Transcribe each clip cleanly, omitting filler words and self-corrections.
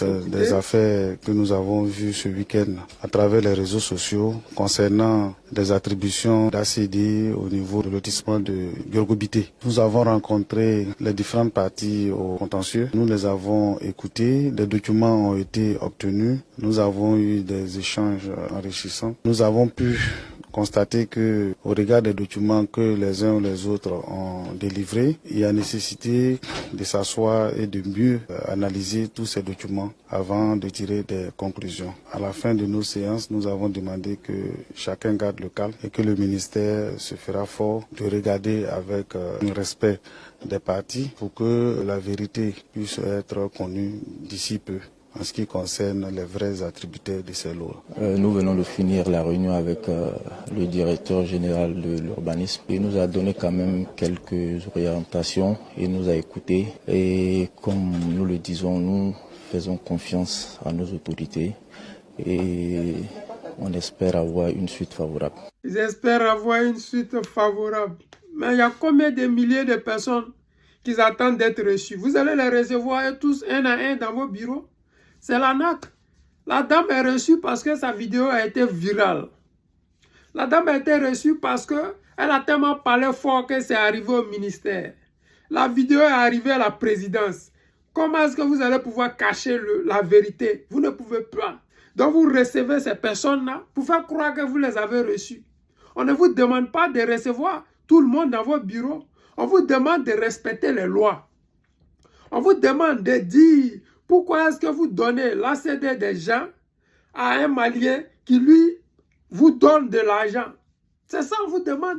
Des affaires que nous avons vues ce week-end à travers les réseaux sociaux concernant des attributions d'ACD au niveau de lotissement de Yorgobité. Nous avons rencontré les différentes parties au contentieux. Nous les avons écoutés. Des documents ont été obtenus. Nous avons eu des échanges enrichissants. Nous avons pu constater que, au regard des documents que les uns ou les autres ont délivrés, il y a nécessité de s'asseoir et de mieux analyser tous ces documents avant de tirer des conclusions. À la fin de nos séances, nous avons demandé que chacun garde le calme et que le ministère se fera fort de regarder avec un respect des parties pour que la vérité puisse être connue d'ici peu en ce qui concerne les vrais attributaires de ces lois. Nous venons de finir la réunion avec le directeur général de l'urbanisme. Il nous a donné quand même quelques orientations, il nous a écoutés et comme nous le disons, nous faisons confiance à nos autorités et on espère avoir une suite favorable. Ils espèrent avoir une suite favorable. Mais il y a combien de milliers de personnes qui attendent d'être reçues? Vous allez les recevoir tous un à un dans vos bureaux. C'est l'arnaque. La dame est reçue parce que sa vidéo a été virale. La dame a été reçue parce qu'elle a tellement parlé fort que c'est arrivé au ministère. La vidéo est arrivée à la présidence. Comment est-ce que vous allez pouvoir cacher la vérité? Vous ne pouvez pas. Donc vous recevez ces personnes-là pour faire croire que vous les avez reçues. On ne vous demande pas de recevoir tout le monde dans vos bureaux. On vous demande de respecter les lois. On vous demande de dire pourquoi est-ce que vous donnez l'ACD des gens à un Malien qui, lui, vous donne de l'argent. C'est ça qu'on vous demande.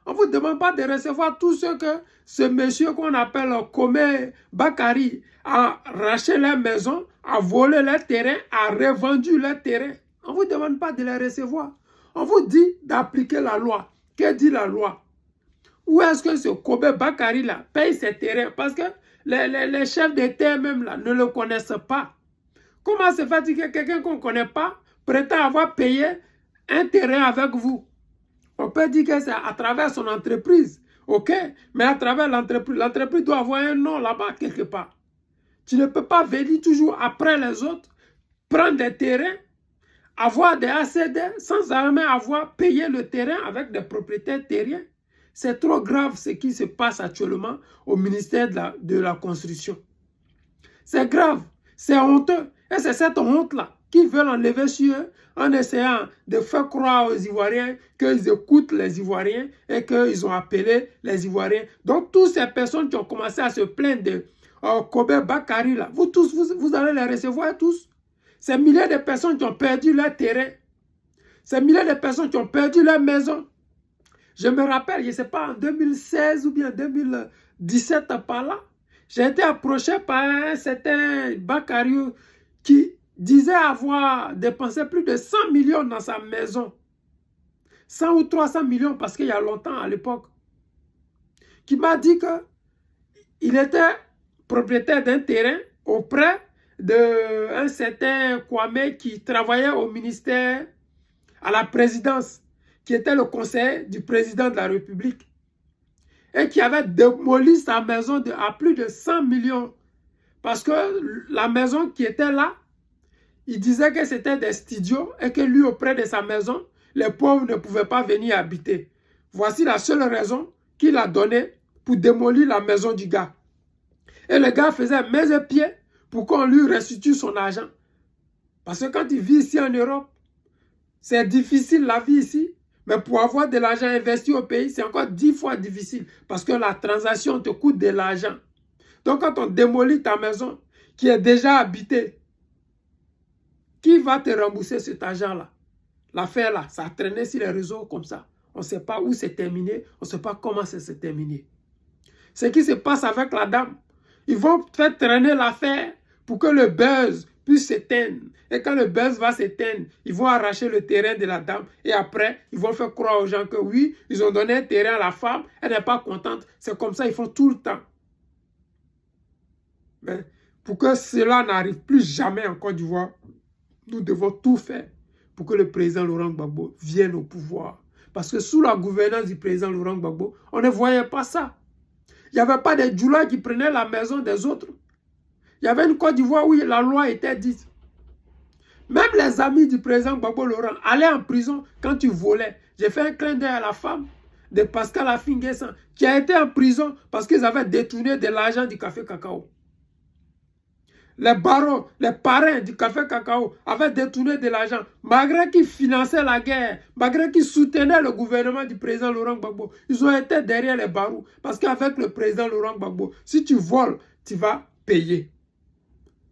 On ne vous demande pas de recevoir tout ce que ce monsieur qu'on appelle Komé Bakari a racheté leur maison, a volé leur terrain, a revendu leur terrain. On ne vous demande pas de les recevoir. On vous dit d'appliquer la loi. Que dit la loi? Où est-ce que ce Komé Bakari là paye ses terrains? Parce que les chefs d'État même là ne le connaissent pas. Comment se fait-il que quelqu'un qu'on ne connaît pas prétend avoir payé un terrain avec vous? On peut dire que c'est à travers son entreprise. Ok, mais à travers l'entreprise, l'entreprise doit avoir un nom là-bas quelque part. Tu ne peux pas venir toujours après les autres, prendre des terrains, avoir des ACD sans jamais avoir payé le terrain avec des propriétaires terriens. C'est trop grave ce qui se passe actuellement au ministère de la Construction. C'est grave, c'est honteux. Et c'est cette honte-là qu'ils veulent enlever sur eux en essayant de faire croire aux Ivoiriens qu'ils écoutent les Ivoiriens et qu'ils ont appelé les Ivoiriens. Donc, toutes ces personnes qui ont commencé à se plaindre de Komé Bakari, là, vous tous, vous allez les recevoir tous. Ces milliers de personnes qui ont perdu leur terrain. Ces milliers de personnes qui ont perdu leur maison. Je me rappelle, je ne sais pas, en 2016 ou bien 2017 par là, j'ai été approché par un certain Bakari qui disait avoir dépensé plus de 100 millions dans sa maison. 100 ou 300 millions parce qu'il y a longtemps à l'époque. Qui m'a dit qu'il était propriétaire d'un terrain auprès d'un certain Kwame qui travaillait au ministère, à la présidence, qui était le conseiller du président de la République et qui avait démoli sa maison à plus de 100 millions. Parce que la maison qui était là, il disait que c'était des studios et que lui, auprès de sa maison, les pauvres ne pouvaient pas venir habiter. Voici la seule raison qu'il a donnée pour démolir la maison du gars. Et le gars faisait main et pieds pour qu'on lui restitue son argent. Parce que quand il vit ici en Europe, c'est difficile la vie ici. Mais pour avoir de l'argent investi au pays, c'est encore 10 fois difficile. Parce que la transaction te coûte de l'argent. Donc quand on démolit ta maison, qui est déjà habitée, qui va te rembourser cet argent-là? L'affaire là, ça a traîné sur les réseaux comme ça. On ne sait pas où c'est terminé, on ne sait pas comment ça s'est terminé. Ce qui se passe avec la dame, ils vont faire traîner l'affaire pour que le buzz puisse s'éteindre. Et quand le buzz va s'éteindre, ils vont arracher le terrain de la dame. Et après, ils vont faire croire aux gens que oui, ils ont donné un terrain à la femme, elle n'est pas contente. C'est comme ça, ils font tout le temps. Mais pour que cela n'arrive plus jamais en Côte d'Ivoire, nous devons tout faire pour que le président Laurent Gbagbo vienne au pouvoir. Parce que sous la gouvernance du président Laurent Gbagbo, on ne voyait pas ça. Il n'y avait pas des djoulas qui prenaient la maison des autres. Il Il y avait une Côte d'Ivoire où la loi était dite. Même les amis du président Gbagbo Laurent allaient en prison quand tu volais. J'ai fait un clin d'œil à la femme de Pascal Affi-N'Guessan qui a été en prison parce qu'ils avaient détourné de l'argent du café cacao. Les barons, les parrains du café cacao avaient détourné de l'argent malgré qu'ils finançaient la guerre, malgré qu'ils soutenaient le gouvernement du président Laurent Gbagbo. Ils ont été derrière les barreaux parce qu'avec le président Laurent Gbagbo, si tu voles, tu vas payer.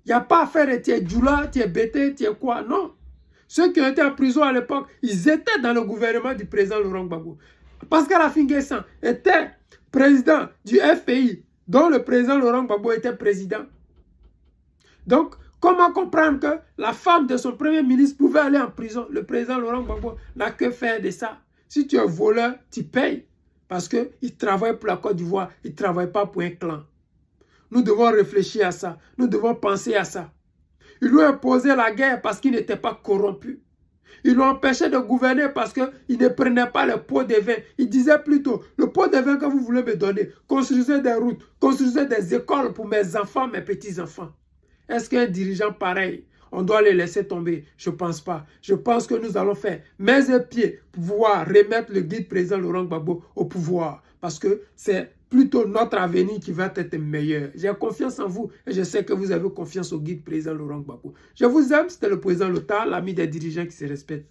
Il n'y a pas à faire, tu es djoula, tu es bêté, tu es quoi, non. Ceux qui ont été en prison à l'époque, ils étaient dans le gouvernement du président Laurent Gbagbo. Pascal Affi-N'Guessan était président du FPI, dont le président Laurent Gbagbo était président. Donc, comment comprendre que la femme de son premier ministre pouvait aller en prison? Le président Laurent Gbagbo n'a que faire de ça. Si tu es voleur, tu payes. Parce qu'il travaille pour la Côte d'Ivoire, il ne travaille pas pour un clan. Nous devons réfléchir à ça. Nous devons penser à ça. Ils lui ont imposé la guerre parce qu'il n'était pas corrompu. Ils l'ont empêché de gouverner parce qu'il ne prenait pas le pot de vin. Il disait plutôt, le pot de vin que vous voulez me donner, construisez des routes, construisez des écoles pour mes enfants, mes petits-enfants. Est-ce qu'un dirigeant pareil, on doit les laisser tomber? Je ne pense pas. Je pense que nous allons faire mains et pieds pour pouvoir remettre le guide président Laurent Gbagbo au pouvoir. Parce que c'est plutôt notre avenir qui va être meilleur. J'ai confiance en vous et je sais que vous avez confiance au guide président Laurent Gbagbo. Je vous aime, c'était le président Lothar, l'ami des dirigeants qui se respectent.